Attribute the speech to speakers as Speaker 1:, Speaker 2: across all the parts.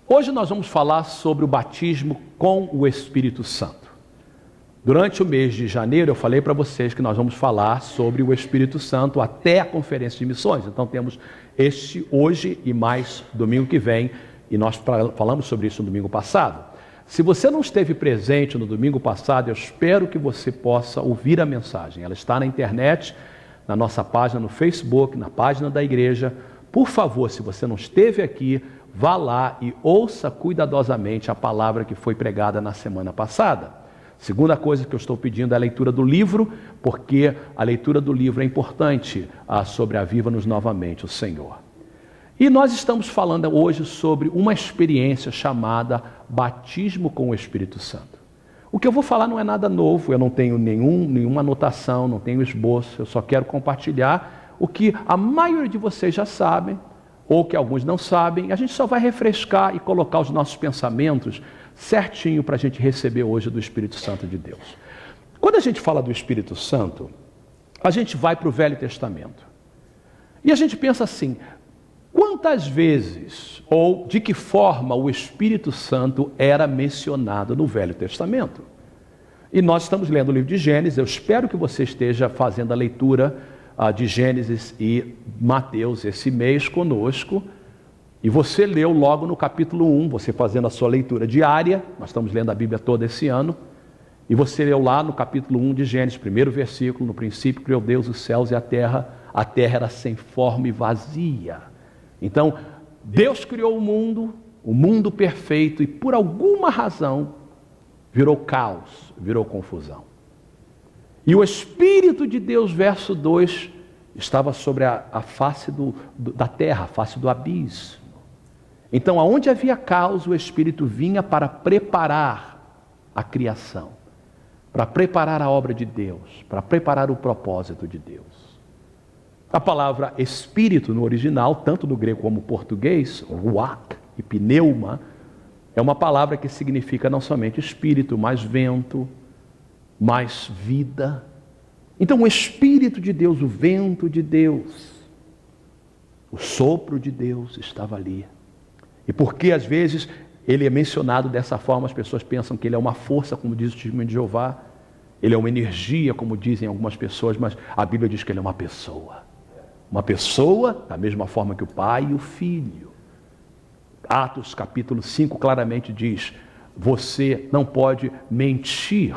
Speaker 1: Hoje nós vamos falar sobre o batismo com o Espírito Santo. Durante o mês de janeiro eu falei para vocês que nós vamos falar sobre o Espírito Santo até a conferência de missões. Então temos este hoje e mais domingo que vem, e nós falamos sobre isso no domingo passado. Se você não esteve presente no domingo passado, eu espero que você possa ouvir a mensagem. Ela está na internet, na nossa página no Facebook, na página da igreja. Por favor, se você não esteve aqui, vá lá e ouça cuidadosamente a palavra que foi pregada na semana passada. Segunda coisa que eu estou pedindo é a leitura do livro, porque a leitura do livro é importante sobre Aviva-nos novamente, o Senhor. E nós estamos falando hoje sobre uma experiência chamada batismo com o Espírito Santo. O que eu vou falar não é nada novo, eu não tenho nenhuma anotação, não tenho esboço, eu só quero compartilhar o que a maioria de vocês já sabem, ou que alguns não sabem. A gente só vai refrescar e colocar os nossos pensamentos certinho para a gente receber hoje do Espírito Santo de Deus. Quando a gente fala do Espírito Santo, a gente vai para o Velho Testamento. E a gente pensa assim, quantas vezes ou de que forma o Espírito Santo era mencionado no Velho Testamento? E nós estamos lendo o livro de Gênesis, eu espero que você esteja fazendo a leitura de Gênesis e Mateus esse mês conosco, e você leu logo no capítulo 1, você fazendo a sua leitura diária, nós estamos lendo a Bíblia toda esse ano, e você leu lá no capítulo 1 de Gênesis, primeiro versículo, no princípio criou Deus os céus e a terra era sem forma e vazia. Então, Deus criou o mundo perfeito, e por alguma razão virou caos, virou confusão. E o Espírito de Deus, verso 2, estava sobre a face da terra, a face do abismo. Então, aonde havia caos, o Espírito vinha para preparar a criação, para preparar a obra de Deus, para preparar o propósito de Deus. A palavra Espírito no original, tanto no grego como no português, ruach e pneuma, é uma palavra que significa não somente espírito, mas vento, mais vida. Então o Espírito de Deus, o vento de Deus, o sopro de Deus estava ali. E porque às vezes ele é mencionado dessa forma, as pessoas pensam que ele é uma força, como diz o Testemunho de Jeová, ele é uma energia, como dizem algumas pessoas, mas a Bíblia diz que ele é uma pessoa. Uma pessoa da mesma forma que o Pai e o Filho. Atos capítulo 5 claramente diz, você não pode mentir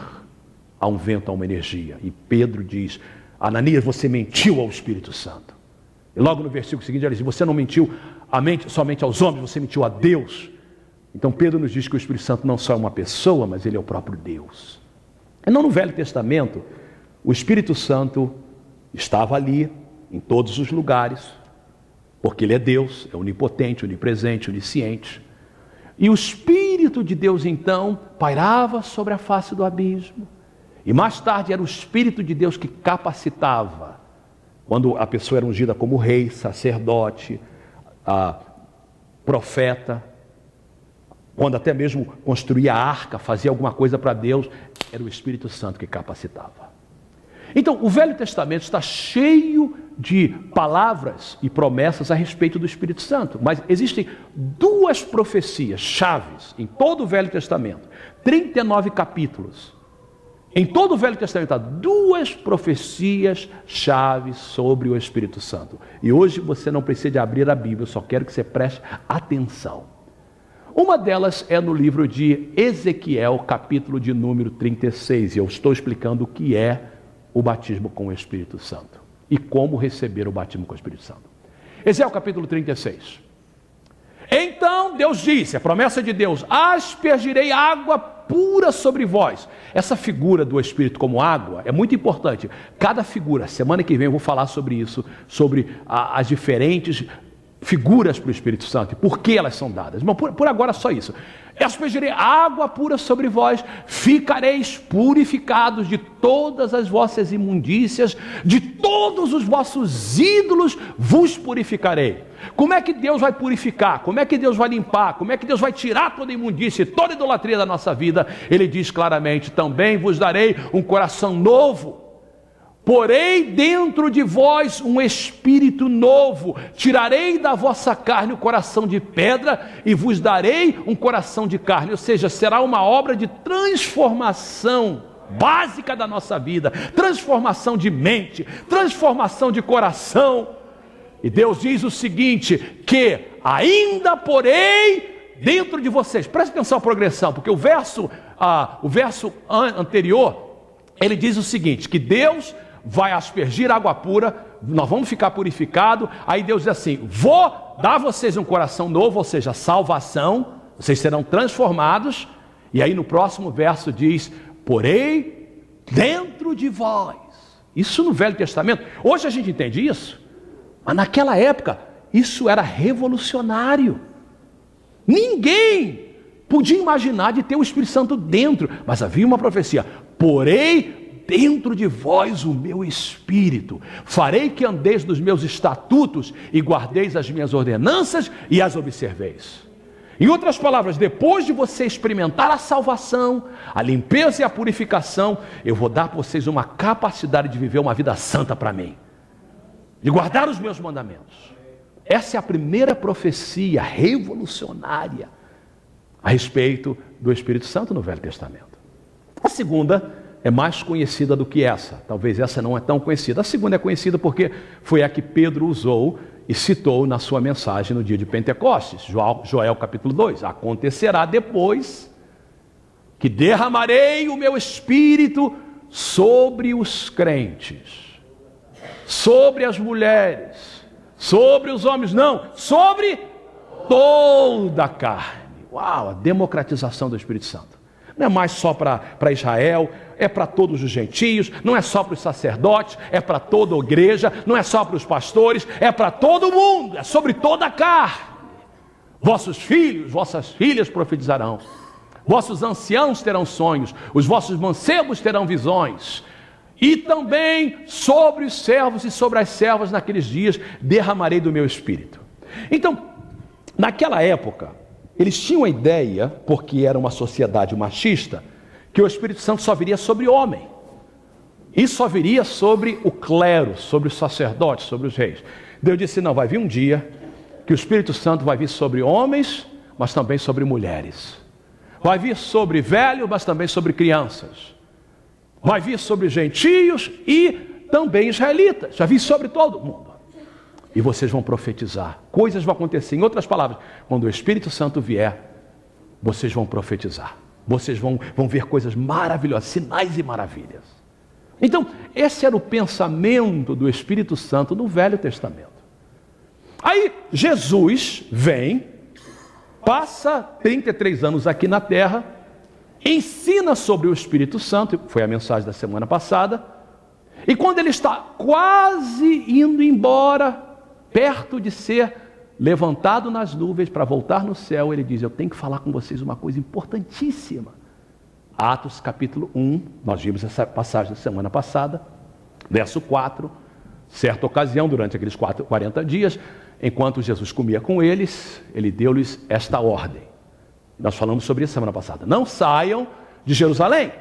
Speaker 1: a um vento, a uma energia. E Pedro diz, Ananias, você mentiu ao Espírito Santo. E logo no versículo seguinte ele diz, você não mentiu somente aos homens, você mentiu a Deus. Então Pedro nos diz que o Espírito Santo não só é uma pessoa, mas ele é o próprio Deus. E não no Velho Testamento, o Espírito Santo estava ali, em todos os lugares, porque ele é Deus, é onipotente, onipresente, onisciente. E o Espírito de Deus então pairava sobre a face do abismo. E mais tarde era o Espírito de Deus que capacitava, quando a pessoa era ungida como rei, sacerdote, profeta, quando até mesmo construía a arca, fazia alguma coisa para Deus, era o Espírito Santo que capacitava. Então, o Velho Testamento está cheio de palavras e promessas a respeito do Espírito Santo, mas existem duas profecias chaves em todo o Velho Testamento, 39 capítulos. Em todo o Velho Testamento há duas profecias chaves sobre o Espírito Santo. E hoje você não precisa de abrir a Bíblia, eu só quero que você preste atenção. Uma delas é no livro de Ezequiel, capítulo de número 36. E eu estou explicando o que é o batismo com o Espírito Santo e como receber o batismo com o Espírito Santo. Ezequiel capítulo 36. Então Deus disse, a promessa de Deus, aspergirei água pura sobre vós. Essa figura do Espírito como água é muito importante. Cada figura, semana que vem eu vou falar sobre isso, sobre as diferentes figuras para o Espírito Santo e por que elas são dadas. Mas por agora só isso. Aspergirei água pura sobre vós, ficareis purificados de todas as vossas imundícias, de todos os vossos ídolos vos purificarei. Como é que Deus vai purificar? Como é que Deus vai limpar? Como é que Deus vai tirar toda a imundícia e toda a idolatria da nossa vida? Ele diz claramente, também vos darei um coração novo. porei dentro de vós um espírito novo, tirarei da vossa carne o coração de pedra e vos darei um coração de carne. Ou seja, será uma obra de transformação básica da nossa vida, transformação de mente, transformação de coração. E Deus diz o seguinte, que ainda porei dentro de vocês. Preste atenção à progressão, porque o verso anterior, ele diz o seguinte, que Deus vai aspergir água pura, nós vamos ficar purificados. Aí Deus diz assim, vou dar a vocês um coração novo, ou seja, salvação, vocês serão transformados. E aí no próximo verso diz, porei dentro de vós. Isso no Velho Testamento. Hoje a gente entende isso, mas naquela época isso era revolucionário. Ninguém podia imaginar de ter o Espírito Santo dentro, mas havia uma profecia, porei dentro de vós o meu Espírito, farei que andeis dos meus estatutos e guardeis as minhas ordenanças e as observeis. Em outras palavras, depois de você experimentar a salvação, a limpeza e a purificação, eu vou dar para vocês uma capacidade de viver uma vida santa para mim, de guardar os meus mandamentos. Essa é a primeira profecia revolucionária a respeito do Espírito Santo no Velho Testamento. A segunda é mais conhecida do que essa, talvez essa não é tão conhecida. A segunda é conhecida porque foi a que Pedro usou e citou na sua mensagem no dia de Pentecostes, Joel capítulo 2. Acontecerá depois que derramarei o meu Espírito sobre os crentes, sobre as mulheres, sobre os homens, não, sobre toda a carne. Uau, a democratização do Espírito Santo. Não é mais só para Israel, é para todos os gentios, não é só para os sacerdotes, é para toda a igreja, não é só para os pastores, é para todo mundo, é sobre toda a carne. Vossos filhos, vossas filhas profetizarão, vossos anciãos terão sonhos, os vossos mancebos terão visões, e também sobre os servos e sobre as servas naqueles dias derramarei do meu Espírito. Então, naquela época, eles tinham a ideia, porque era uma sociedade machista, que o Espírito Santo só viria sobre homem. E só viria sobre o clero, sobre os sacerdotes, sobre os reis. Deus disse, não, vai vir um dia que o Espírito Santo vai vir sobre homens, mas também sobre mulheres. Vai vir sobre velhos, mas também sobre crianças. Vai vir sobre gentios e também israelitas. Vai vir sobre todo mundo. E vocês vão profetizar, coisas vão acontecer. Em outras palavras, quando o Espírito Santo vier, vocês vão profetizar, vocês vão ver coisas maravilhosas, sinais e maravilhas. Então, esse era o pensamento do Espírito Santo no Velho Testamento. Aí Jesus vem, passa 33 anos aqui na terra, ensina sobre o Espírito Santo, foi a mensagem da semana passada, e quando ele está quase indo embora, perto de ser levantado nas nuvens para voltar no céu, ele diz, eu tenho que falar com vocês uma coisa importantíssima. Atos capítulo 1, nós vimos essa passagem da semana passada, verso 4, certa ocasião, durante aqueles 40 dias, enquanto Jesus comia com eles, ele deu-lhes esta ordem. Nós falamos sobre isso semana passada, não saiam de Jerusalém,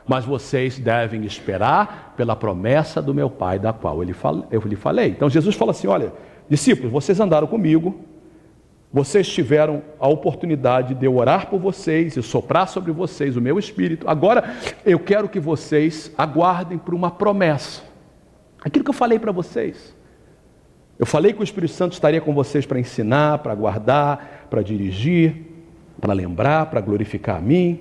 Speaker 1: mas vocês devem esperar pela promessa do meu Pai, da qual eu lhe falei. Então Jesus fala assim, olha, discípulos, vocês andaram comigo, vocês tiveram a oportunidade de eu orar por vocês e soprar sobre vocês o meu Espírito. Agora eu quero que vocês aguardem por uma promessa. Aquilo que eu falei para vocês. Eu falei que o Espírito Santo estaria com vocês para ensinar, para guardar, para dirigir, para lembrar, para glorificar a mim.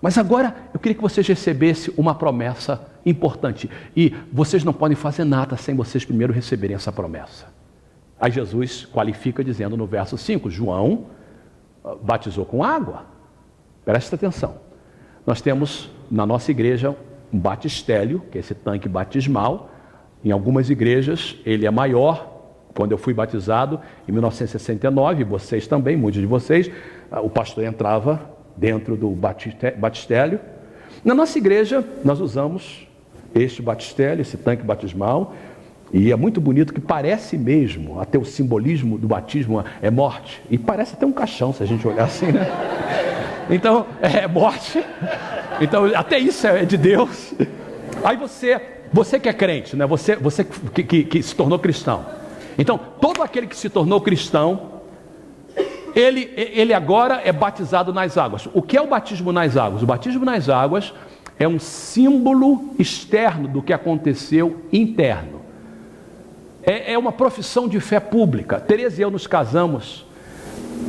Speaker 1: Mas agora eu queria que vocês recebessem uma promessa importante. E vocês não podem fazer nada sem vocês primeiro receberem essa promessa. Aí Jesus qualifica dizendo no verso 5, João batizou com água. Presta atenção. Nós temos na nossa igreja um batistério, que é esse tanque batismal. Em algumas igrejas ele é maior. Quando eu fui batizado em 1969, vocês também, muitos de vocês, o pastor entrava dentro do batistério. Na nossa igreja nós usamos este batistério, esse tanque batismal, e é muito bonito, que parece mesmo, até o simbolismo do batismo é morte, e parece até um caixão se a gente olhar assim, né? Então é morte, então até isso é de Deus. Aí você Você que é crente, né? Você que se tornou cristão. Então, todo aquele que se tornou cristão, ele agora é batizado nas águas. O que é o batismo nas águas? O batismo nas águas é um símbolo externo do que aconteceu interno. É uma profissão de fé pública. Tereza e eu nos casamos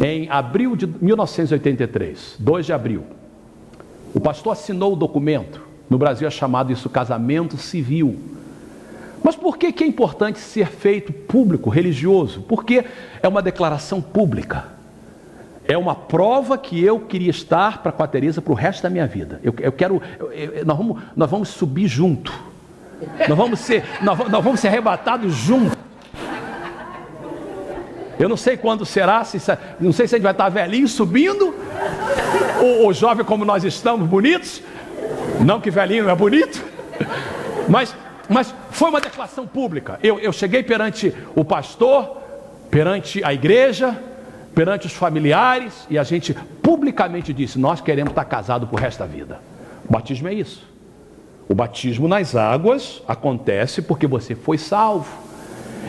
Speaker 1: em abril de 1983, 2 de abril. O pastor assinou o documento. No Brasil é chamado isso casamento civil. Mas por que é importante ser feito público, religioso? Porque é uma declaração pública. É uma prova que eu queria estar com a Tereza para o resto da minha vida. Nós vamos subir junto. Nós vamos ser arrebatados juntos. Eu não sei quando será, não sei se a gente vai estar velhinho subindo, ou jovem como nós estamos, bonitos. Não que velhinho é bonito, mas foi uma declaração pública. Eu cheguei perante o pastor, perante a igreja, perante os familiares, e a gente publicamente disse: nós queremos estar casados por resto da vida. O batismo é isso. O batismo nas águas acontece porque você foi salvo.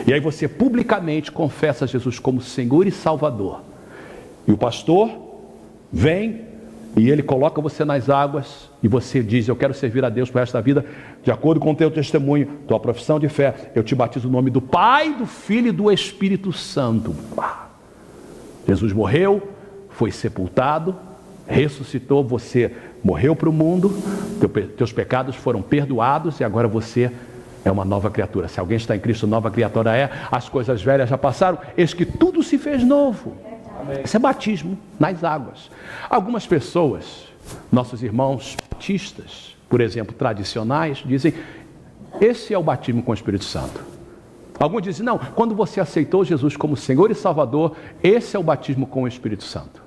Speaker 1: E aí você publicamente confessa Jesus como Senhor e Salvador. E o pastor vem e ele coloca você nas águas e você diz: eu quero servir a Deus por resto da vida, de acordo com o teu testemunho, tua profissão de fé. Eu te batizo no nome do Pai, do Filho e do Espírito Santo. Jesus morreu, foi sepultado, ressuscitou, você morreu para o mundo, teus pecados foram perdoados e agora você é uma nova criatura. Se alguém está em Cristo, nova criatura é. As coisas velhas já passaram, eis que tudo se fez novo. Esse é batismo nas águas. Algumas pessoas, nossos irmãos batistas, por exemplo, tradicionais, dizem: esse é o batismo com o Espírito Santo. Alguns dizem: não, quando você aceitou Jesus como Senhor e Salvador, esse é o batismo com o Espírito Santo.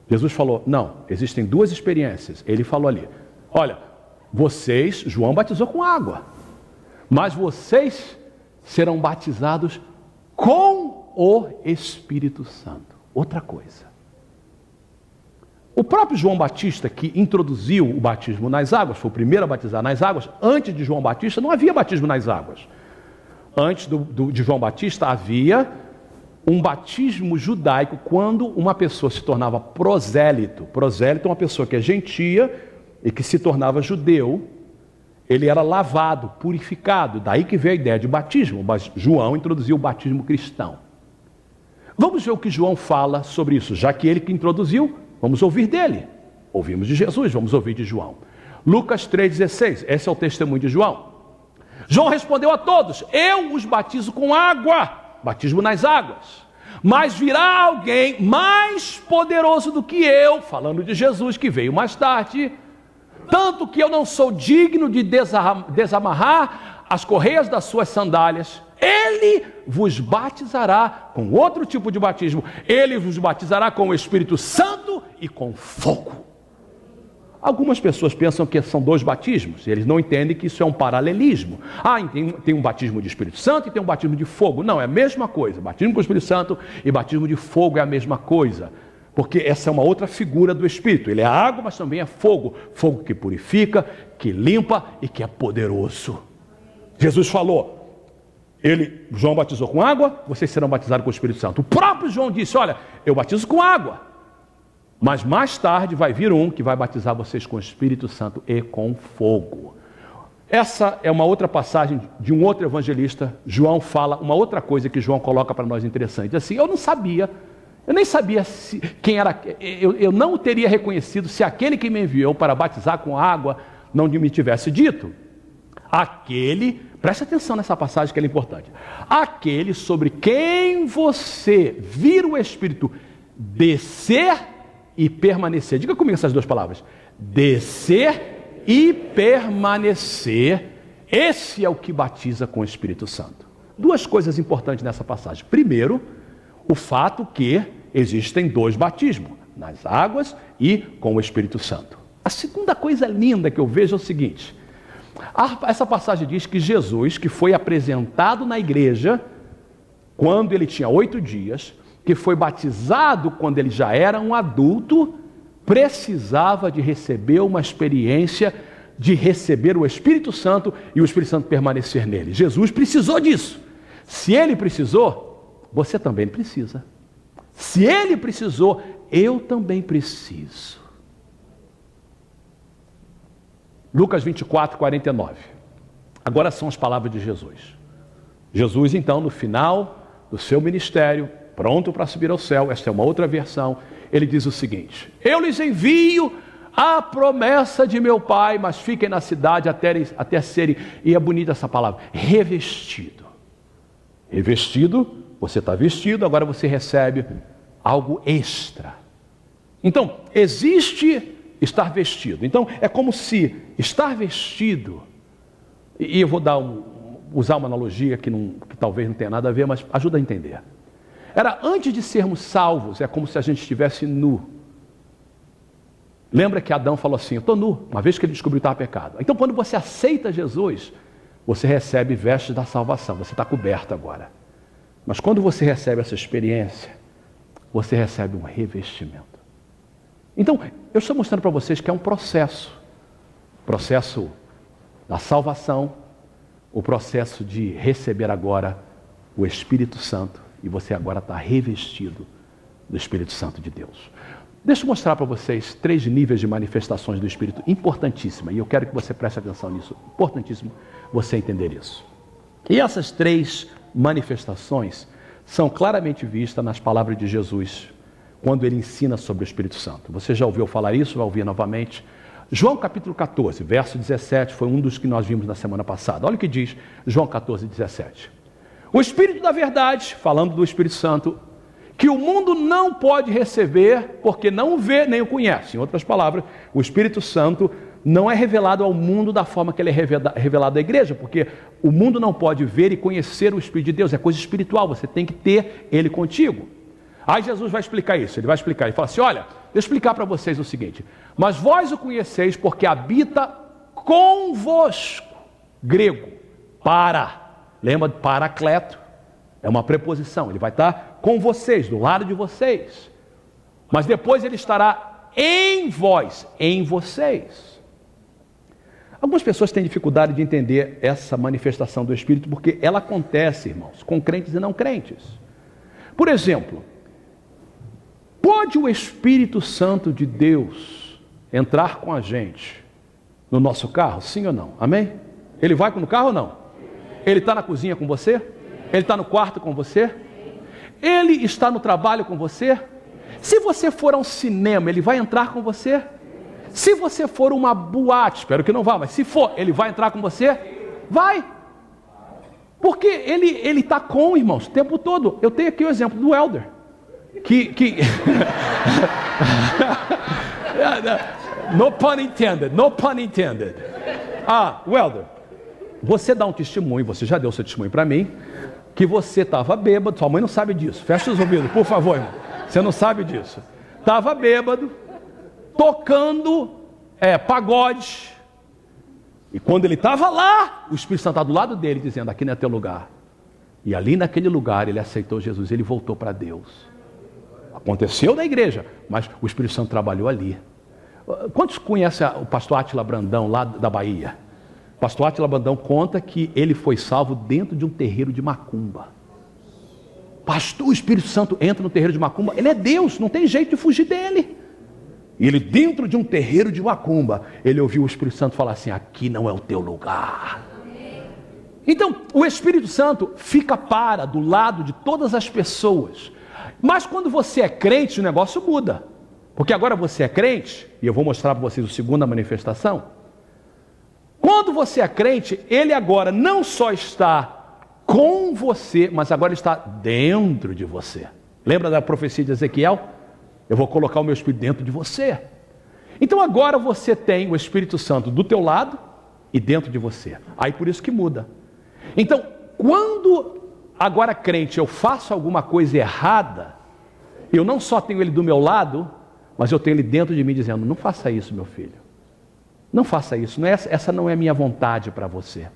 Speaker 1: Jesus falou: não, existem duas experiências. Ele falou ali: olha, vocês, João batizou com água, mas vocês serão batizados com o Espírito Santo. Outra coisa. O próprio João Batista, que introduziu o batismo nas águas, foi o primeiro a batizar nas águas. Antes de João Batista não havia batismo nas águas. Antes de João Batista havia um batismo judaico quando uma pessoa se tornava prosélito. Prosélito é uma pessoa que é gentia e que se tornava judeu. Ele era lavado, purificado. Daí que veio a ideia de batismo. Mas João introduziu o batismo cristão. Vamos ver o que João fala sobre isso. Já que ele que introduziu, vamos ouvir dele. Ouvimos de Jesus, vamos ouvir de João. Lucas 3,16, esse é o testemunho de João. João respondeu a todos: eu os batizo com água, batismo nas águas. Mas virá alguém mais poderoso do que eu, falando de Jesus que veio mais tarde, tanto que eu não sou digno de desamarrar as correias das suas sandálias. Ele vos batizará com outro tipo de batismo. Ele vos batizará com o Espírito Santo e com fogo. Algumas pessoas pensam que são dois batismos. Eles não entendem que isso é um paralelismo. Tem um batismo de Espírito Santo e tem um batismo de fogo. Não, é a mesma coisa. Batismo com o Espírito Santo e batismo de fogo é a mesma coisa. Porque essa é uma outra figura do Espírito. Ele é água, mas também é fogo. Fogo que purifica, que limpa e que é poderoso. Jesus falou: João batizou com água, vocês serão batizados com o Espírito Santo. O próprio João disse: olha, eu batizo com água, mas mais tarde vai vir um que vai batizar vocês com o Espírito Santo e com fogo. Essa é uma outra passagem de um outro evangelista. João fala uma outra coisa que João coloca para nós interessante. Assim, eu nem sabia quem era, eu não teria reconhecido se aquele que me enviou para batizar com água não me tivesse dito. Preste atenção nessa passagem que é importante. Aquele sobre quem você vir o Espírito descer e permanecer. Diga comigo essas duas palavras: descer e permanecer. Esse é o que batiza com o Espírito Santo. Duas coisas importantes nessa passagem. Primeiro, o fato que existem dois batismos, nas águas e com o Espírito Santo. A segunda coisa linda que eu vejo é o seguinte: essa passagem diz que Jesus, que foi apresentado na igreja quando ele tinha 8 dias, que foi batizado quando ele já era um adulto, precisava de receber uma experiência de receber o Espírito Santo e o Espírito Santo permanecer nele. Jesus precisou disso. Se ele precisou, você também precisa. Se ele precisou, eu também preciso. Lucas 24, 49. Agora são as palavras de Jesus. Jesus, então, no final do seu ministério, pronto para subir ao céu, esta é uma outra versão, ele diz o seguinte: eu lhes envio a promessa de meu Pai, mas fiquem na cidade até serem, e é bonita essa palavra, revestido. Revestido, você está vestido, agora você recebe algo extra. Então, existe estar vestido. Então, é como se estar vestido, e eu vou usar uma analogia que talvez não tenha nada a ver, mas ajuda a entender. Era antes de sermos salvos, é como se a gente estivesse nu. Lembra que Adão falou assim, eu estou nu, uma vez que ele descobriu que estava pecado. Então, quando você aceita Jesus, você recebe vestes da salvação, você está coberto agora. Mas quando você recebe essa experiência, você recebe um revestimento. Então, eu estou mostrando para vocês que é um processo da salvação, o processo de receber agora o Espírito Santo, e você agora está revestido do Espírito Santo de Deus. Deixa eu mostrar para vocês 3 níveis de manifestações do Espírito, importantíssima, e eu quero que você preste atenção nisso, importantíssimo você entender isso. E essas 3 manifestações são claramente vistas nas palavras de Jesus, quando ele ensina sobre o Espírito Santo. Você já ouviu falar isso? Vai ouvir novamente. João capítulo 14, verso 17, foi um dos que nós vimos na semana passada. Olha o que diz João 14, 17. O Espírito da verdade, falando do Espírito Santo, que o mundo não pode receber, porque não o vê nem o conhece. Em outras palavras, o Espírito Santo não é revelado ao mundo da forma que ele é revelado à igreja, porque o mundo não pode ver e conhecer o Espírito de Deus, é coisa espiritual, você tem que ter ele contigo. Aí Jesus vai explicar isso, ele fala assim, olha, deixa eu explicar para vocês o seguinte, mas vós o conheceis porque habita convosco, grego, lembra de paracleto, é uma preposição, ele vai estar com vocês, do lado de vocês, mas depois ele estará em vós, em vocês. Algumas pessoas têm dificuldade de entender essa manifestação do Espírito, porque ela acontece, irmãos, com crentes e não crentes. Por exemplo, pode o Espírito Santo de Deus entrar com a gente no nosso carro? Sim ou não? Amém? Ele vai no carro ou não? Ele está na cozinha com você? Ele está no quarto com você? Ele está no trabalho com você? Se você for a um cinema, ele vai entrar com você? Se você for uma boate, espero que não vá, mas se for, ele vai entrar com você? Vai! Porque ele está com, irmãos, o tempo todo. Eu tenho aqui o exemplo do Elder. No pun intended, no pun intended. Welder, você dá um testemunho, você já deu seu testemunho para mim, que você estava bêbado, sua mãe não sabe disso, fecha os ouvidos, por favor, irmão, você não sabe disso. Estava bêbado, tocando pagode, e quando ele estava lá, o Espírito Santo estava do lado dele, dizendo, aqui não é teu lugar. E ali naquele lugar, ele aceitou Jesus, ele voltou para Deus. Aconteceu na igreja, mas o Espírito Santo trabalhou ali. Quantos conhecem o pastor Átila Brandão, lá da Bahia? O pastor Átila Brandão conta que ele foi salvo dentro de um terreiro de macumba. Pastor, o Espírito Santo entra no terreiro de macumba, ele é Deus, não tem jeito de fugir dele. E ele dentro de um terreiro de macumba, ele ouviu o Espírito Santo falar assim, aqui não é o teu lugar. Então, o Espírito Santo fica do lado de todas as pessoas. Mas quando você é crente, o negócio muda. Porque agora você é crente, e eu vou mostrar para vocês a segunda manifestação. Quando você é crente, ele agora não só está com você, mas agora ele está dentro de você. Lembra da profecia de Ezequiel? Eu vou colocar o meu Espírito dentro de você. Então agora você tem o Espírito Santo do teu lado e dentro de você. Aí por isso que muda. Então, quando agora crente eu faço alguma coisa errada, eu não só tenho ele do meu lado, mas eu tenho ele dentro de mim dizendo, não faça isso, meu filho. Não faça isso, essa não é a minha vontade para você.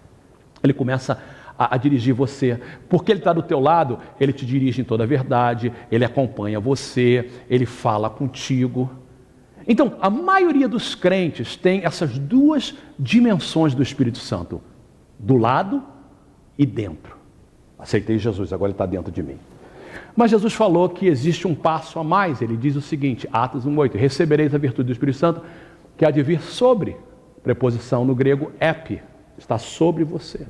Speaker 1: Ele começa a dirigir você, porque ele está do teu lado, ele te dirige em toda a verdade, ele acompanha você, ele fala contigo. Então, a maioria dos crentes tem essas duas dimensões do Espírito Santo, do lado e dentro. Aceitei Jesus, agora ele está dentro de mim. Mas Jesus falou que existe um passo a mais. Ele diz o seguinte, Atos 1:8, recebereis a virtude do Espírito Santo, que há de vir sobre, preposição no grego epi, está sobre você.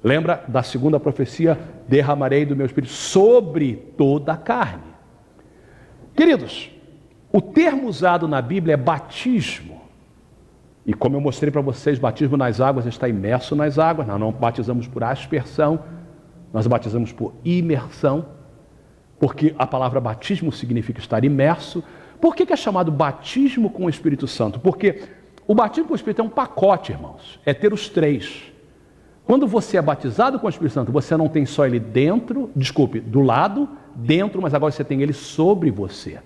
Speaker 1: Lembra da segunda profecia, derramarei do meu Espírito sobre toda a carne. Queridos, o termo usado na Bíblia é batismo. E como eu mostrei para vocês, batismo nas águas está imerso nas águas. Nós não batizamos por aspersão, nós batizamos por imersão, porque a palavra batismo significa estar imerso. Por que é chamado batismo com o Espírito Santo? Porque o batismo com o Espírito é um pacote, irmãos, é ter os três. Quando você é batizado com o Espírito Santo, você não tem só ele dentro, do lado, dentro, mas agora você tem ele sobre você.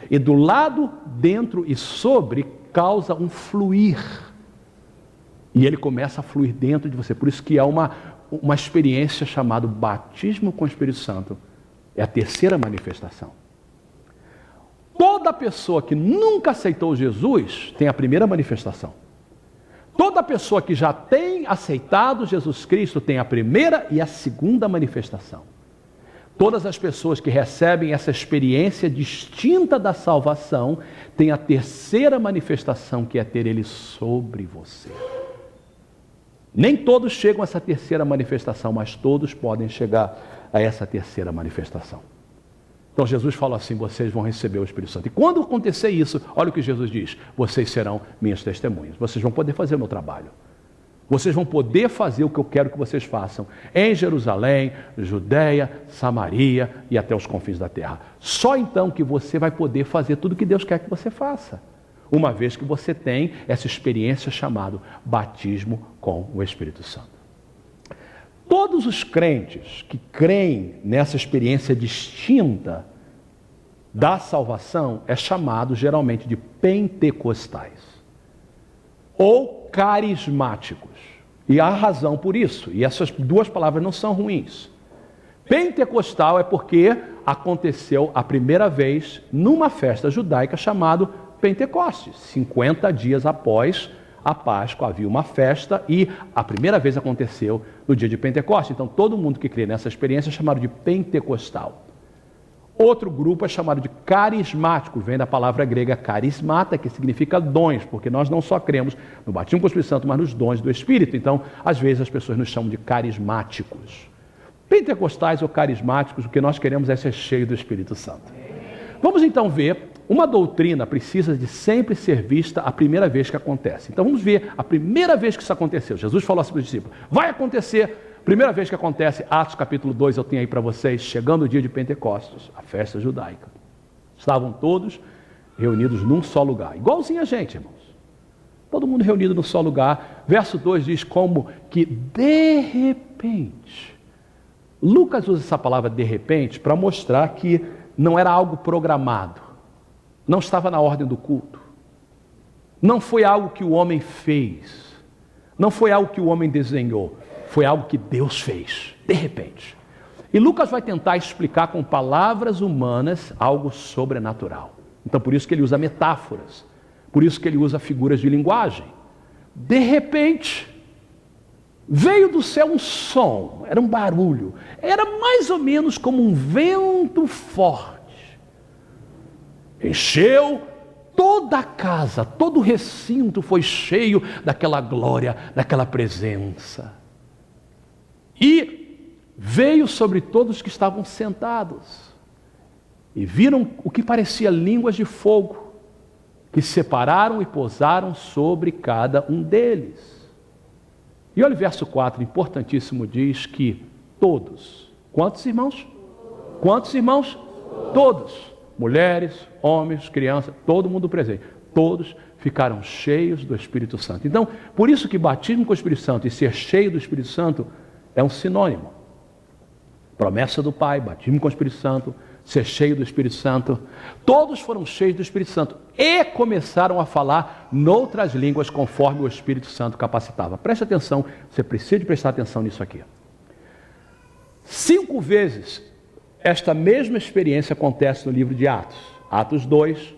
Speaker 1: E do lado, dentro e sobre, causa um fluir. E ele começa a fluir dentro de você. Por isso que é uma experiência chamada batismo com o Espírito Santo. É a terceira manifestação. Toda pessoa que nunca aceitou Jesus tem a primeira manifestação. Toda pessoa que já tem aceitado Jesus Cristo tem a primeira e a segunda manifestação. Todas as pessoas que recebem essa experiência distinta da salvação têm a terceira manifestação, que é ter Ele sobre você. Nem todos chegam a essa terceira manifestação, mas todos podem chegar a essa terceira manifestação. Então Jesus fala assim, vocês vão receber o Espírito Santo. E quando acontecer isso, olha o que Jesus diz, vocês serão minhas testemunhas. Vocês vão poder fazer o meu trabalho. Vocês vão poder fazer o que eu quero que vocês façam em Jerusalém, Judeia, Samaria e até os confins da terra. Só então que você vai poder fazer tudo o que Deus quer que você faça, uma vez que você tem essa experiência chamada batismo com o Espírito Santo. Todos os crentes que creem nessa experiência distinta da salvação é chamado geralmente de pentecostais ou carismáticos. E há razão por isso. E essas duas palavras não são ruins. Pentecostal é porque aconteceu a primeira vez numa festa judaica chamada Pentecostes. 50 dias após a Páscoa havia uma festa e a primeira vez aconteceu no dia de Pentecostes. Então todo mundo que crê nessa experiência é chamado de pentecostal. Outro grupo é chamado de carismático, vem da palavra grega carismata, que significa dons, porque nós não só cremos no batismo com o Espírito Santo, mas nos dons do Espírito. Então, às vezes as pessoas nos chamam de carismáticos. Pentecostais ou carismáticos, o que nós queremos é ser cheio do Espírito Santo. Vamos então ver, uma doutrina precisa de sempre ser vista a primeira vez que acontece. Então vamos ver a primeira vez que isso aconteceu. Jesus falou assim para os discípulos, vai acontecer. Primeira vez que acontece, Atos capítulo 2, eu tenho aí para vocês, chegando o dia de Pentecostes, a festa judaica. Estavam todos reunidos num só lugar, igualzinho a gente, irmãos. Todo mundo reunido num só lugar. Verso 2 diz como que de repente, Lucas usa essa palavra de repente para mostrar que não era algo programado, não estava na ordem do culto, não foi algo que o homem fez, não foi algo que o homem desenhou, foi algo que Deus fez, de repente. E Lucas vai tentar explicar com palavras humanas algo sobrenatural. Então por isso que ele usa metáforas, por isso que ele usa figuras de linguagem. De repente, veio do céu um som, era um barulho, era mais ou menos como um vento forte. Encheu toda a casa, todo o recinto foi cheio daquela glória, daquela presença. E veio sobre todos que estavam sentados. E viram o que parecia línguas de fogo, que separaram e pousaram sobre cada um deles. E olha o verso 4, importantíssimo, diz que todos, quantos irmãos? Quantos irmãos? Todos, mulheres, homens, crianças, todo mundo presente, todos ficaram cheios do Espírito Santo. Então, por isso que batismo com o Espírito Santo e ser cheio do Espírito Santo é um sinônimo. Promessa do Pai, batismo com o Espírito Santo, ser cheio do Espírito Santo. Todos foram cheios do Espírito Santo e começaram a falar noutras línguas conforme o Espírito Santo capacitava. Preste atenção, você precisa de prestar atenção nisso aqui. 5 vezes esta mesma experiência acontece no livro de Atos. Atos 2,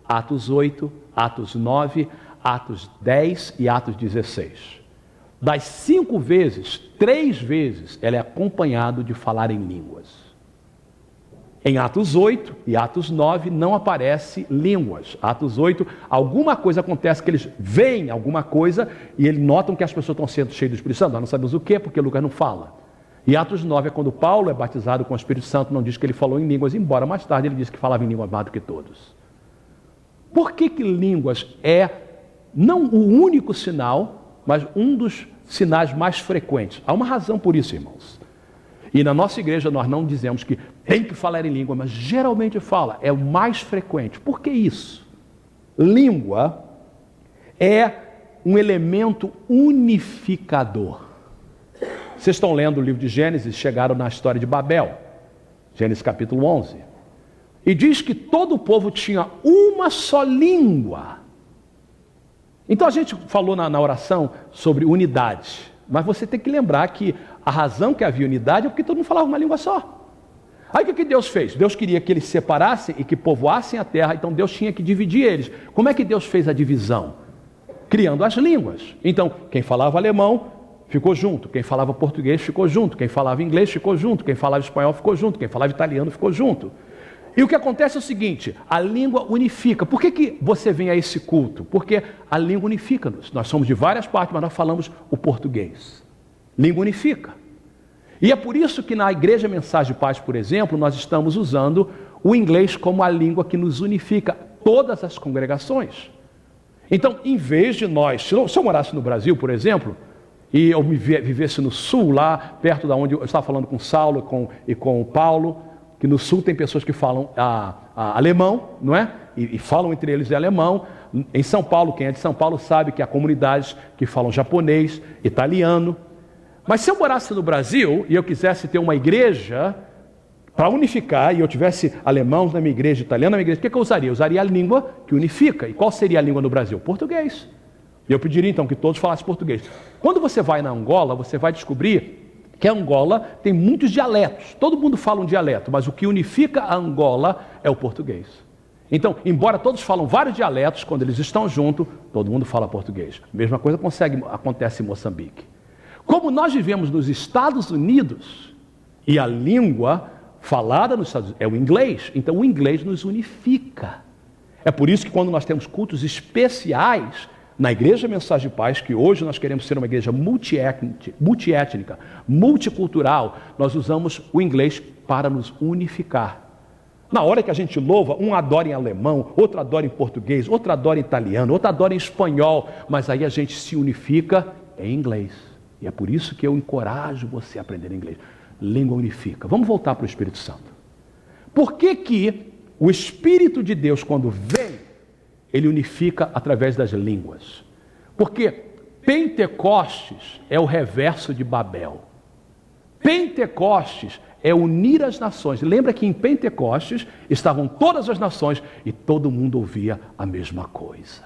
Speaker 1: Atos 8, Atos 9, Atos 10 e Atos 16. Das 5 vezes, 3 vezes, ela é acompanhado de falar em línguas. Em Atos 8 e Atos 9 não aparece línguas. Atos 8, alguma coisa acontece que eles veem alguma coisa e eles notam que as pessoas estão sendo cheias do Espírito Santo. Nós não sabemos o que, porque Lucas não fala. E Atos 9 é quando Paulo é batizado com o Espírito Santo, não diz que ele falou em línguas, embora mais tarde ele disse que falava em línguas mais do que todos. Por que línguas é não o único sinal, mas um dos sinais mais frequentes? Há uma razão por isso, irmãos. E na nossa igreja nós não dizemos que tem que falar em língua, mas geralmente fala, é o mais frequente. Por que isso? Língua é um elemento unificador. Vocês estão lendo o livro de Gênesis, chegaram na história de Babel, Gênesis capítulo 11. E diz que todo o povo tinha uma só língua. Então a gente falou na oração sobre unidade, mas você tem que lembrar que a razão que havia unidade é porque todo mundo falava uma língua só. Aí o que Deus fez? Deus queria que eles se separassem e que povoassem a terra, então Deus tinha que dividir eles. Como é que Deus fez a divisão? Criando as línguas. Então, quem falava alemão ficou junto, quem falava português ficou junto, quem falava inglês ficou junto, quem falava espanhol ficou junto, quem falava italiano ficou junto. E o que acontece é o seguinte, a língua unifica. Por que você vem a esse culto? Porque a língua unifica-nos. Nós somos de várias partes, mas nós falamos o português. Língua unifica. E é por isso que na Igreja Mensagem de Paz, por exemplo, nós estamos usando o inglês como a língua que nos unifica, todas as congregações. Então, em vez de nós, se eu morasse no Brasil, por exemplo, e eu vivesse no sul, lá perto da onde eu estava falando com Saulo e com o Paulo, que no sul tem pessoas que falam alemão, não é? E falam entre eles em alemão. Em São Paulo, quem é de São Paulo sabe que há comunidades que falam japonês, italiano. Mas se eu morasse no Brasil e eu quisesse ter uma igreja para unificar, e eu tivesse alemãos na minha igreja, italiano na minha igreja, o que eu usaria? Eu usaria a língua que unifica. E qual seria a língua no Brasil? Português. E eu pediria então que todos falassem português. Quando você vai na Angola, você vai descobrir que a Angola tem muitos dialetos. Todo mundo fala um dialeto, mas o que unifica a Angola é o português. Então, embora todos falam vários dialetos, quando eles estão juntos, todo mundo fala português. A mesma coisa acontece em Moçambique. Como nós vivemos nos Estados Unidos, e a língua falada nos Estados Unidos é o inglês, então o inglês nos unifica. É por isso que quando nós temos cultos especiais, na Igreja Mensagem de Paz, que hoje nós queremos ser uma igreja multiétnica, multicultural, nós usamos o inglês para nos unificar. Na hora que a gente louva, um adora em alemão, outro adora em português, outro adora em italiano, outro adora em espanhol, mas aí a gente se unifica em inglês. E é por isso que eu encorajo você a aprender inglês. Língua unifica. Vamos voltar para o Espírito Santo. Por que o Espírito de Deus, quando vem, ele unifica através das línguas? Porque Pentecostes é o reverso de Babel. Pentecostes é unir as nações. Lembra que em Pentecostes estavam todas as nações e todo mundo ouvia a mesma coisa.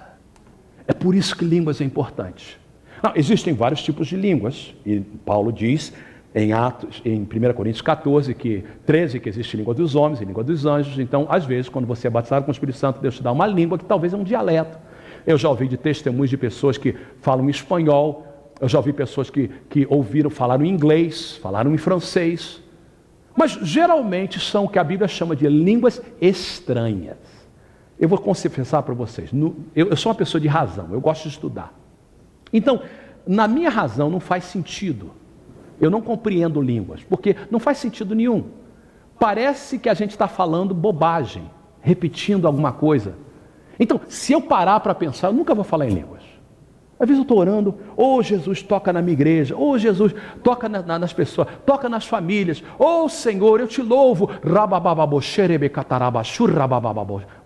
Speaker 1: É por isso que línguas é importante. Não, existem vários tipos de línguas, e Paulo diz em 1 Coríntios 13, que existe língua dos homens e língua dos anjos. Então, às vezes, quando você é batizado com o Espírito Santo, Deus te dá uma língua que talvez é um dialeto. Eu já ouvi de testemunhos de pessoas que falam espanhol, eu já ouvi pessoas que falaram inglês, falaram em francês. Mas, geralmente, são o que a Bíblia chama de línguas estranhas. Eu vou confessar para vocês, eu sou uma pessoa de razão, eu gosto de estudar. Então, na minha razão, não faz sentido. Eu não compreendo línguas, porque não faz sentido nenhum. Parece que a gente está falando bobagem, repetindo alguma coisa. Então, se eu parar para pensar, eu nunca vou falar em línguas. Às vezes eu estou orando, Jesus, toca na minha igreja, Jesus, toca nas pessoas, toca nas famílias, Senhor, eu te louvo.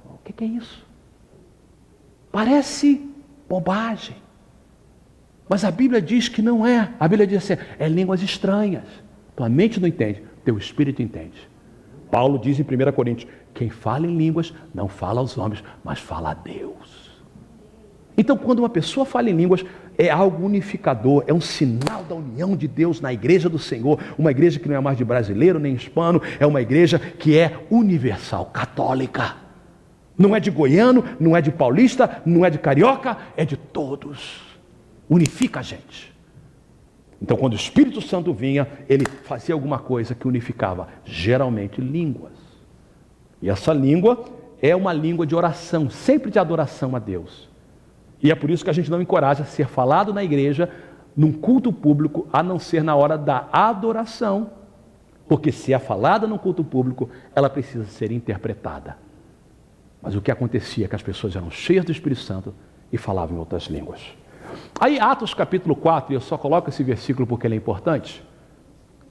Speaker 1: O que é isso? Parece bobagem. Mas a Bíblia diz que não é. A Bíblia diz assim, é línguas estranhas. Tua mente não entende, teu espírito entende. Paulo diz em 1 Coríntios, quem fala em línguas não fala aos homens, mas fala a Deus. Então, quando uma pessoa fala em línguas, é algo unificador, é um sinal da união de Deus na igreja do Senhor, uma igreja que não é mais de brasileiro nem hispano, é uma igreja que é universal, católica. Não é de goiano, não é de paulista, não é de carioca, é de todos. Unifica a gente. Então, quando o Espírito Santo vinha, ele fazia alguma coisa que unificava, geralmente línguas. E essa língua é uma língua de oração, sempre de adoração a Deus. E é por isso que a gente não encoraja a ser falado na igreja, num culto público, a não ser na hora da adoração. Porque se é falada no culto público, ela precisa ser interpretada. Mas o que acontecia é que as pessoas eram cheias do Espírito Santo e falavam em outras línguas. Aí Atos capítulo 4, e eu só coloco esse versículo porque ele é importante,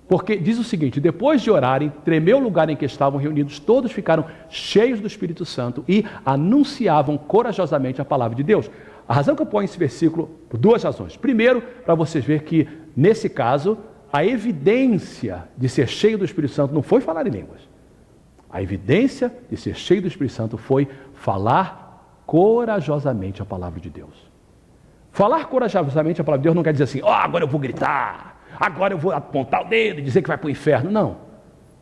Speaker 1: porque diz o seguinte: depois de orarem, tremeu o lugar em que estavam reunidos, todos ficaram cheios do Espírito Santo e anunciavam corajosamente a palavra de Deus. A razão que eu ponho esse versículo, por duas razões. Primeiro, para vocês verem que, nesse caso, a evidência de ser cheio do Espírito Santo não foi falar em línguas. A evidência de ser cheio do Espírito Santo foi falar corajosamente a palavra de Deus. Falar corajosamente a palavra de Deus não quer dizer assim, agora eu vou gritar, agora eu vou apontar o dedo e dizer que vai para o inferno. Não.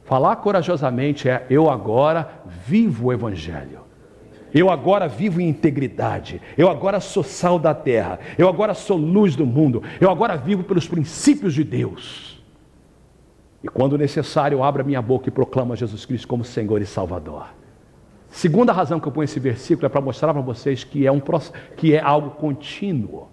Speaker 1: Falar corajosamente é, eu agora vivo o Evangelho. Eu agora vivo em integridade. Eu agora sou sal da terra. Eu agora sou luz do mundo. Eu agora vivo pelos princípios de Deus. E quando necessário, eu abro a minha boca e proclamo a Jesus Cristo como Senhor e Salvador. Segunda razão que eu ponho esse versículo é para mostrar para vocês que é algo contínuo.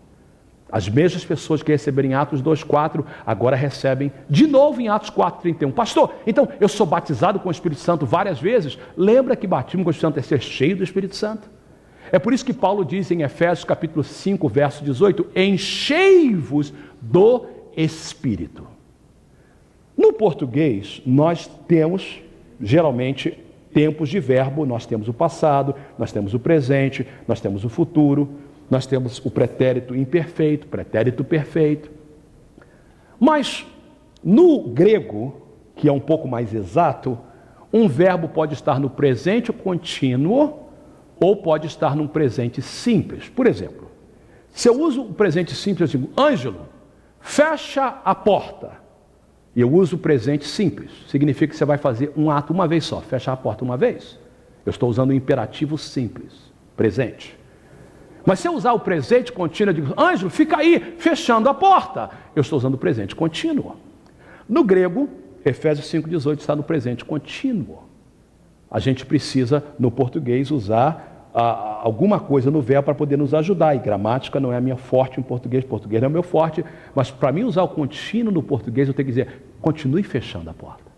Speaker 1: As mesmas pessoas que receberam em Atos 2,4, agora recebem de novo em Atos 4,31. Pastor, então eu sou batizado com o Espírito Santo várias vezes. Lembra que batismo com o Espírito Santo é ser cheio do Espírito Santo? É por isso que Paulo diz em Efésios capítulo 5, verso 18, enchei-vos do Espírito. No português, nós temos, geralmente, tempos de verbo. Nós temos o passado, nós temos o presente, nós temos o futuro, nós temos o pretérito imperfeito, pretérito perfeito. Mas, no grego, que é um pouco mais exato, um verbo pode estar no presente contínuo ou pode estar num presente simples. Por exemplo, se eu uso o presente simples, eu digo, Ângelo, fecha a porta. E eu uso o presente simples. Significa que você vai fazer um ato uma vez só. Fechar a porta uma vez. Eu estou usando o imperativo simples. Presente. Mas se eu usar o presente contínuo, eu digo, Ângelo, fica aí, fechando a porta. Eu estou usando o presente contínuo. No grego, Efésios 5,18 está no presente contínuo. A gente precisa, no português, usar alguma coisa no verbo para poder nos ajudar. E gramática não é a minha forte em português não é o meu forte, mas para mim usar o contínuo no português eu tenho que dizer, continue fechando a porta.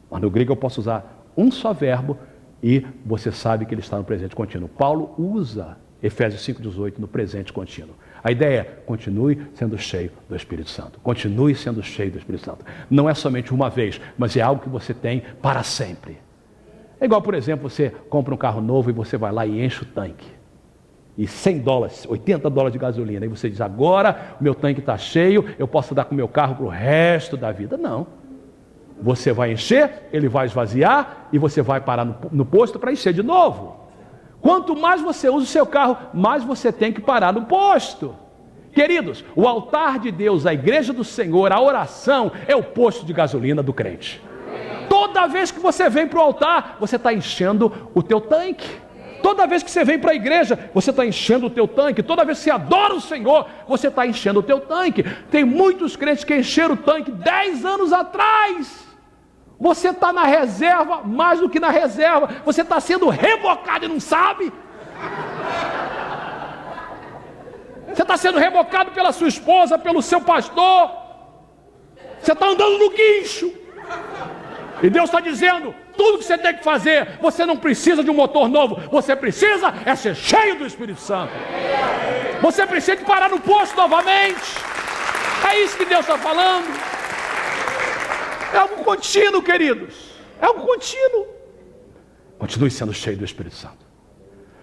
Speaker 1: Mas no grego eu posso usar um só verbo e você sabe que ele está no presente contínuo. Paulo usa Efésios 5,18 no presente contínuo. A ideia é, continue sendo cheio do Espírito Santo. Continue sendo cheio do Espírito Santo. Não é somente uma vez, mas é algo que você tem para sempre. É igual, por exemplo, você compra um carro novo e você vai lá e enche o tanque. E $100, $80 de gasolina. E você diz, agora o meu tanque está cheio, eu posso dar com o meu carro para o resto da vida. Não. Você vai encher, ele vai esvaziar e você vai parar no posto para encher de novo. Quanto mais você usa o seu carro, mais você tem que parar no posto. Queridos, o altar de Deus, a igreja do Senhor, a oração é o posto de gasolina do crente. Toda vez que você vem para o altar, você está enchendo o teu tanque. Toda vez que você vem para a igreja, você está enchendo o teu tanque. Toda vez que você adora o Senhor, você está enchendo o teu tanque. Tem muitos crentes que encheram o tanque 10 anos atrás. Você está na reserva, mais do que na reserva. Você está sendo rebocado e não sabe. Você está sendo rebocado pela sua esposa, pelo seu pastor. Você está andando no guincho. E Deus está dizendo, tudo que você tem que fazer, você não precisa de um motor novo, você precisa é ser cheio do Espírito Santo. Você precisa de parar no posto novamente. É isso que Deus está falando. É algo contínuo, queridos. É algo contínuo. Continue sendo cheio do Espírito Santo.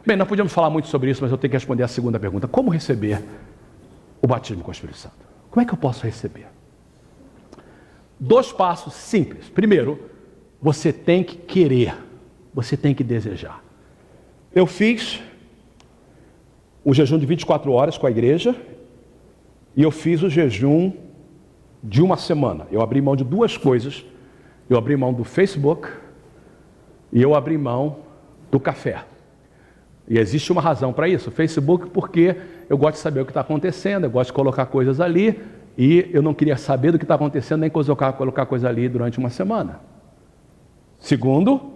Speaker 1: Bem, nós podíamos falar muito sobre isso, mas eu tenho que responder a segunda pergunta. Como receber o batismo com o Espírito Santo? Como é que eu posso receber? 2 passos simples. Primeiro, você tem que querer, você tem que desejar. Eu fiz o jejum de 24 horas com a igreja e eu fiz o jejum de uma semana. Eu abri mão de 2 coisas. Eu abri mão do Facebook e eu abri mão do café. E existe uma razão para isso. O Facebook, porque eu gosto de saber o que está acontecendo, eu gosto de colocar coisas ali, e eu não queria saber do que está acontecendo, nem colocar coisa ali durante uma semana. Segundo,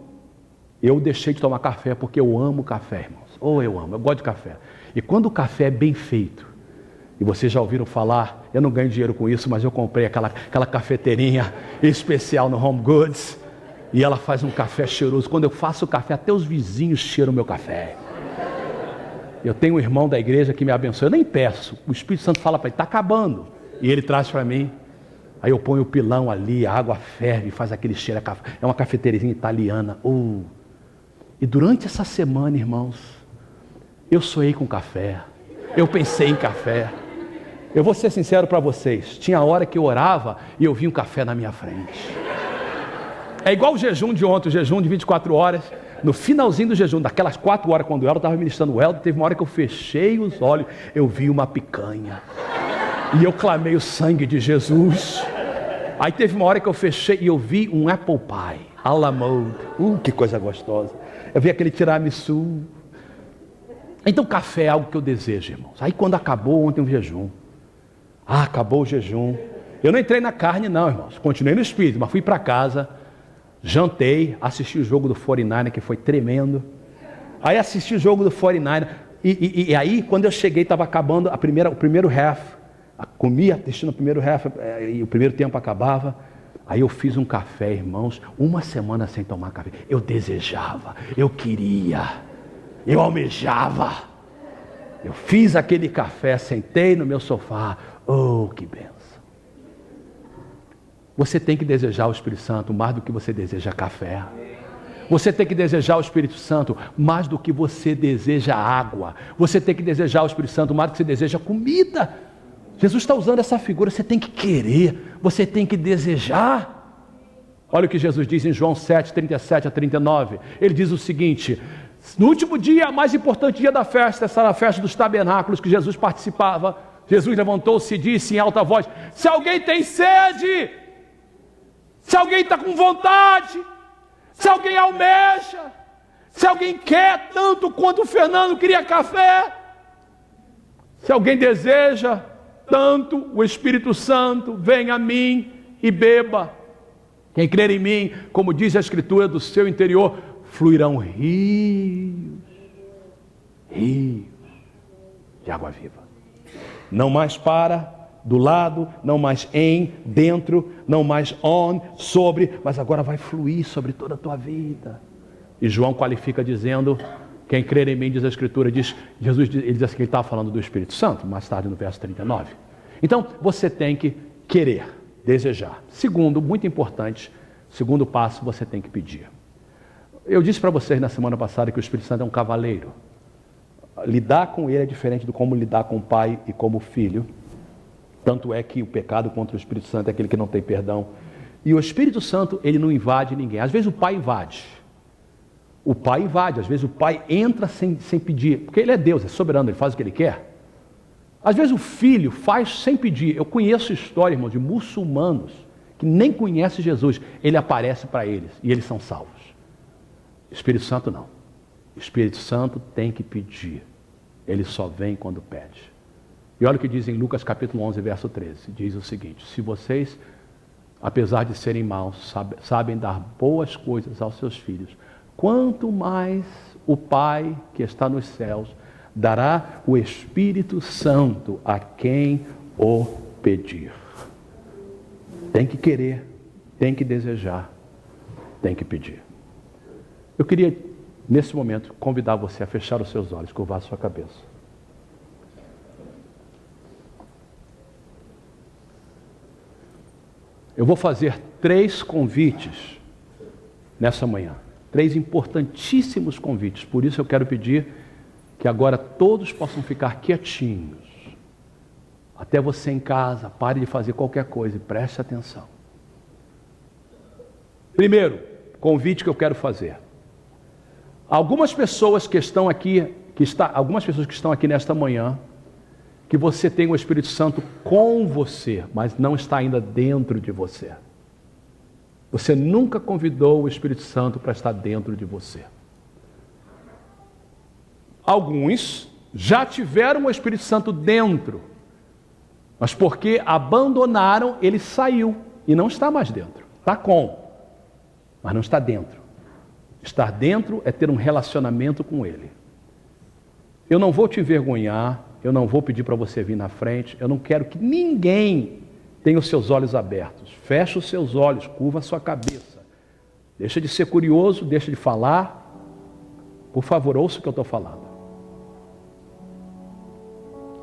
Speaker 1: eu deixei de tomar café porque eu amo café, irmãos. Eu gosto de café. E quando o café é bem feito, e vocês já ouviram falar, eu não ganho dinheiro com isso, mas eu comprei aquela cafeteirinha especial no Home Goods, e ela faz um café cheiroso. Quando eu faço o café, até os vizinhos cheiram o meu café. Eu tenho um irmão da igreja que me abençoa, eu nem peço, o Espírito Santo fala para ele, está acabando, e ele traz para mim, aí eu ponho o pilão ali, a água ferve, faz aquele cheiro, é uma cafeteirinha italiana, E durante essa semana, irmãos, eu sonhei com café, eu pensei em café. Eu vou ser sincero para vocês, tinha hora que eu orava e eu vi um café na minha frente. É igual o jejum de ontem, o jejum de 24 horas, no finalzinho do jejum, daquelas 4 horas, quando o Helder estava ministrando o Helder, teve uma hora que eu fechei os olhos, eu vi uma picanha, e eu clamei o sangue de Jesus. Aí teve uma hora que eu fechei e eu vi um apple pie, à la mode, que coisa gostosa, eu vi aquele tiramisu. Então café é algo que eu desejo, irmãos. Aí quando acabou ontem o jejum, acabou o jejum, eu não entrei na carne não, irmãos, continuei no espírito, mas fui para casa, jantei, assisti o jogo do 49er, que foi tremendo. Aí assisti o jogo do 49er, e aí quando eu cheguei, estava acabando o primeiro half, comia assistindo o primeiro half, e o primeiro tempo acabava. Aí eu fiz um café, irmãos, uma semana sem tomar café. Eu desejava, eu queria, eu almejava. Eu fiz aquele café, sentei no meu sofá. Que bênção. Você tem que desejar o Espírito Santo mais do que você deseja café. Você tem que desejar o Espírito Santo mais do que você deseja água. Você tem que desejar o Espírito Santo mais do que você deseja comida. Jesus está usando essa figura, você tem que querer, você tem que desejar. Olha o que Jesus diz em João 7, 37 a 39. Ele diz o seguinte: no último dia, mais importante dia da festa, essa era a festa dos tabernáculos que Jesus participava. Jesus levantou-se e disse em alta voz: se alguém tem sede, se alguém está com vontade, se alguém almeja, se alguém quer tanto quanto o Fernando queria café, se alguém deseja tanto o Espírito Santo, venha a mim e beba. Quem crer em mim, como diz a Escritura, do seu interior fluirão rios de água viva. Não mais para, do lado, não mais em, dentro, não mais on, sobre, mas agora vai fluir sobre toda a tua vida. E João qualifica dizendo, quem crer em mim, diz a Escritura, Jesus, ele diz assim que ele estava falando do Espírito Santo, mais tarde no verso 39. Então, você tem que querer, desejar. Segundo, muito importante, segundo passo, você tem que pedir. Eu disse para vocês na semana passada que o Espírito Santo é um cavaleiro. Lidar com ele é diferente do como lidar com o pai e como filho. Tanto é que o pecado contra o Espírito Santo é aquele que não tem perdão. E o Espírito Santo, ele não invade ninguém. Às vezes o pai invade. O pai invade, às vezes o pai entra sem pedir, porque ele é Deus, é soberano, ele faz o que ele quer. Às vezes o filho faz sem pedir. Eu conheço história, irmão, de muçulmanos que nem conhecem Jesus, ele aparece para eles e eles são salvos. Espírito Santo não. O Espírito Santo tem que pedir, ele só vem quando pede. E olha o que diz em Lucas capítulo 11, verso 13, diz o seguinte: se vocês, apesar de serem maus, sabem dar boas coisas aos seus filhos, quanto mais o Pai que está nos céus dará o Espírito Santo a quem o pedir. Tem que querer, tem que desejar, tem que pedir. Eu queria, nesse momento, convidar você a fechar os seus olhos, curvar a sua cabeça. Eu vou fazer 3 convites nessa manhã. 3 importantíssimos convites. Por isso eu quero pedir que agora todos possam ficar quietinhos. Até você em casa, pare de fazer qualquer coisa e preste atenção. Primeiro, convite que eu quero fazer. Algumas pessoas que estão aqui, algumas pessoas que estão aqui nesta manhã, que você tem o Espírito Santo com você, mas não está ainda dentro de você. Você nunca convidou o Espírito Santo para estar dentro de você. Alguns já tiveram o Espírito Santo dentro, mas porque abandonaram, ele saiu e não está mais dentro. Está mas não está dentro. Estar dentro é ter um relacionamento com ele. Eu não vou te envergonhar, eu não vou pedir para você vir na frente, eu não quero que ninguém tenha os seus olhos abertos. Fecha os seus olhos, curva a sua cabeça. Deixa de ser curioso, deixa de falar. Por favor, ouça o que eu estou falando.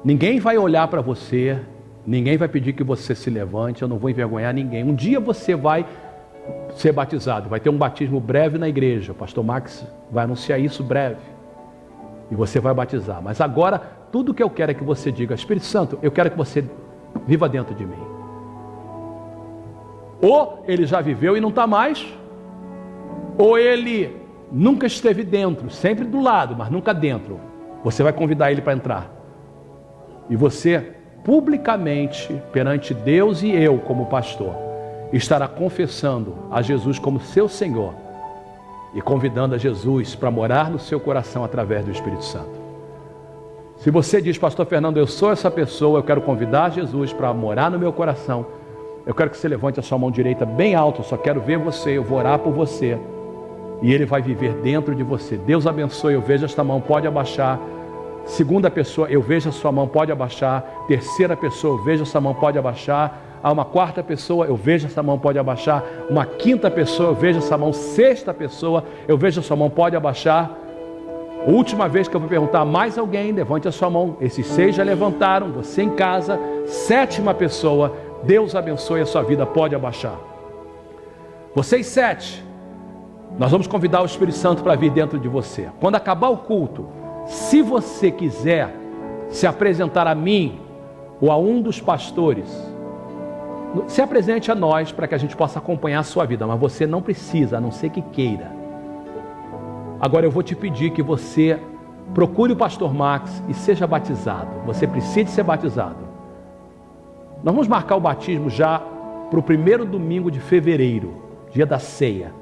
Speaker 1: Ninguém vai olhar para você, ninguém vai pedir que você se levante, eu não vou envergonhar ninguém. Um dia você vai ser batizado, vai ter um batismo breve na igreja, o pastor Max vai anunciar isso breve, e você vai batizar. Mas agora, tudo que eu quero é que você diga: Espírito Santo, eu quero que você viva dentro de mim. Ou ele já viveu e não está mais, ou ele nunca esteve dentro, sempre do lado, mas nunca dentro. Você vai convidar ele para entrar. E você, publicamente, perante Deus e eu como pastor, estará confessando a Jesus como seu Senhor e convidando a Jesus para morar no seu coração através do Espírito Santo. Se você diz: pastor Fernando, eu sou essa pessoa, eu quero convidar Jesus para morar no meu coração, eu quero que você levante a sua mão direita bem alto, eu só quero ver você, eu vou orar por você, e ele vai viver dentro de você. Deus abençoe, eu vejo esta mão, pode abaixar. Segunda pessoa, eu vejo a sua mão, pode abaixar. Terceira pessoa, eu vejo essa mão, pode abaixar. Há uma quarta pessoa, eu vejo essa mão, pode abaixar. Uma quinta pessoa, eu vejo essa mão. Sexta pessoa, eu vejo a sua mão, pode abaixar. Última vez que eu vou perguntar: mais alguém? Levante a sua mão. Esses 6 já levantaram, você em casa. Sétima pessoa, Deus abençoe a sua vida, pode abaixar. Vocês 7, nós vamos convidar o Espírito Santo para vir dentro de você. Quando acabar o culto, se você quiser se apresentar a mim ou a um dos pastores, se apresente a nós para que a gente possa acompanhar a sua vida, mas você não precisa, a não ser que queira. Agora eu vou te pedir que você procure o pastor Max e seja batizado. Você precisa ser batizado. Nós vamos marcar o batismo já para o 1º domingo de fevereiro, dia da ceia.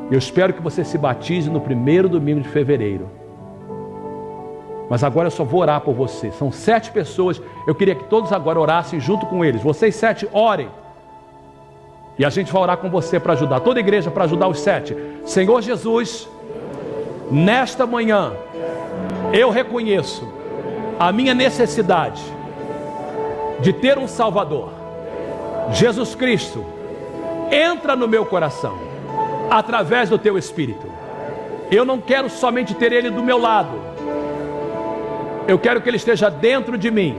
Speaker 1: Eu espero que você se batize no 1º domingo de fevereiro. Mas agora eu só vou orar por você. São 7 pessoas. Eu queria que todos agora orassem junto com eles. Vocês 7, orem. E a gente vai orar com você para ajudar. Toda a igreja para ajudar os 7. Senhor Jesus, nesta manhã, eu reconheço a minha necessidade de ter um Salvador. Jesus Cristo, entra no meu coração através do teu Espírito. Eu não quero somente ter Ele do meu lado, eu quero que Ele esteja dentro de mim.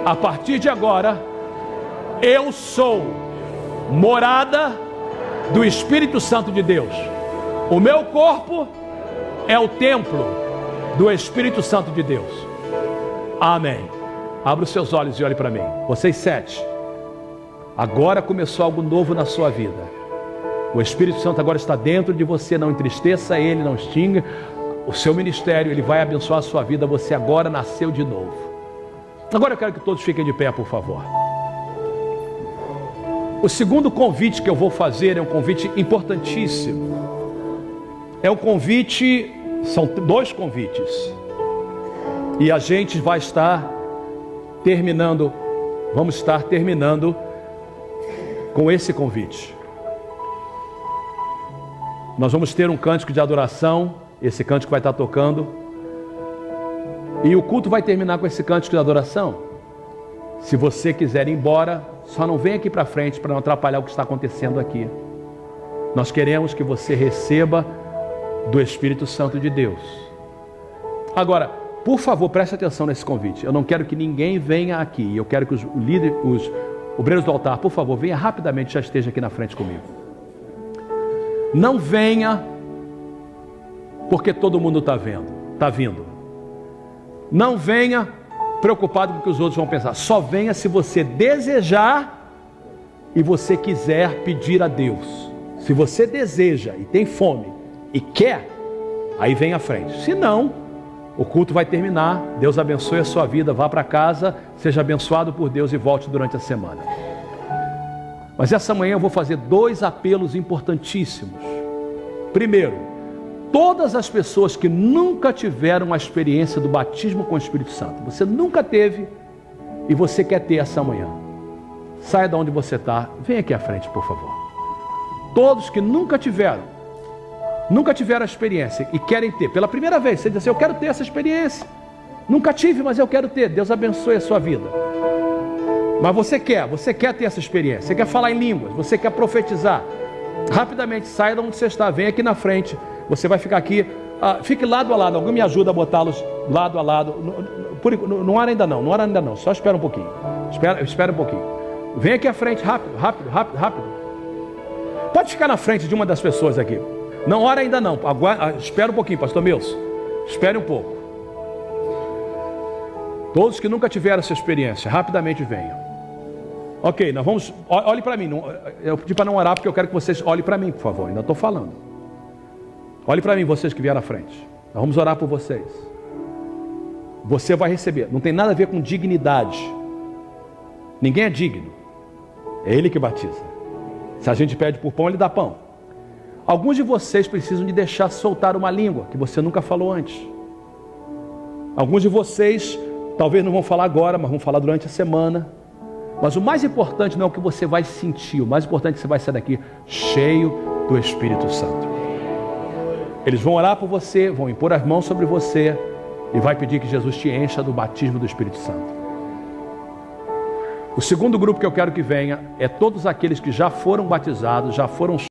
Speaker 1: A partir de agora, eu sou morada do Espírito Santo de Deus. O meu corpo é o templo do Espírito Santo de Deus. Amém. Abra os seus olhos e olhe para mim. Vocês 7, agora começou algo novo na sua vida. O Espírito Santo agora está dentro de você. Não entristeça Ele, não extinga o seu ministério. Ele vai abençoar a sua vida. Você agora nasceu de novo. Agora eu quero que todos fiquem de pé, por favor. O segundo convite que eu vou fazer é um convite importantíssimo. É um convite, são 2 convites. E a gente vai estar terminando, vamos estar terminando com esse convite. Nós vamos ter um cântico de adoração, esse cântico vai estar tocando, e o culto vai terminar com esse cântico de adoração. Se você quiser ir embora, só não vem aqui para frente para não atrapalhar o que está acontecendo aqui. Nós queremos que você receba do Espírito Santo de Deus. Agora, por favor, preste atenção nesse convite. Eu não quero que ninguém venha aqui. Eu quero que os líderes, os obreiros do altar, por favor, venha rapidamente, já esteja aqui na frente comigo. Não venha porque todo mundo está vindo. Não venha preocupado com o que os outros vão pensar. Só venha se você desejar e você quiser pedir a Deus. Se você deseja e tem fome e quer, aí vem à frente. Se não, o culto vai terminar. Deus abençoe a sua vida. Vá para casa, seja abençoado por Deus e volte durante a semana. Mas essa manhã eu vou fazer 2 apelos importantíssimos. Primeiro, todas as pessoas que nunca tiveram a experiência do batismo com o Espírito Santo, você nunca teve e você quer ter essa manhã, saia de onde você está, vem aqui à frente, por favor. Todos que nunca tiveram a experiência e querem ter, pela primeira vez, você diz assim, eu quero ter essa experiência, nunca tive, mas eu quero ter, Deus abençoe a sua vida. Mas você quer ter essa experiência, você quer falar em línguas, você quer profetizar, rapidamente, saia de onde você está, vem aqui na frente, você vai ficar aqui, fique lado a lado, alguém me ajuda a botá-los lado a lado, não hora ainda não, só espera um pouquinho, espera um pouquinho, vem aqui à frente, rápido, pode ficar na frente de uma das pessoas aqui, não hora ainda não, espera um pouquinho, pastor Milson, espere um pouco, todos que nunca tiveram essa experiência, rapidamente venham. Ok, nós vamos, olhe para mim, eu pedi para não orar porque eu quero que vocês olhem para mim, por favor, ainda estou falando. Olhe para mim, vocês que vieram à frente, nós vamos orar por vocês. Você vai receber, não tem nada a ver com dignidade, ninguém é digno, é Ele que batiza. Se a gente pede por pão, Ele dá pão. Alguns de vocês precisam de deixar soltar uma língua que você nunca falou antes. Alguns de vocês talvez não vão falar agora, mas vão falar durante a semana. Mas o mais importante não é o que você vai sentir, o mais importante é que você vai sair daqui cheio do Espírito Santo. Eles vão orar por você, vão impor as mãos sobre você e vai pedir que Jesus te encha do batismo do Espírito Santo. O segundo grupo que eu quero que venha é todos aqueles que já foram batizados, já foram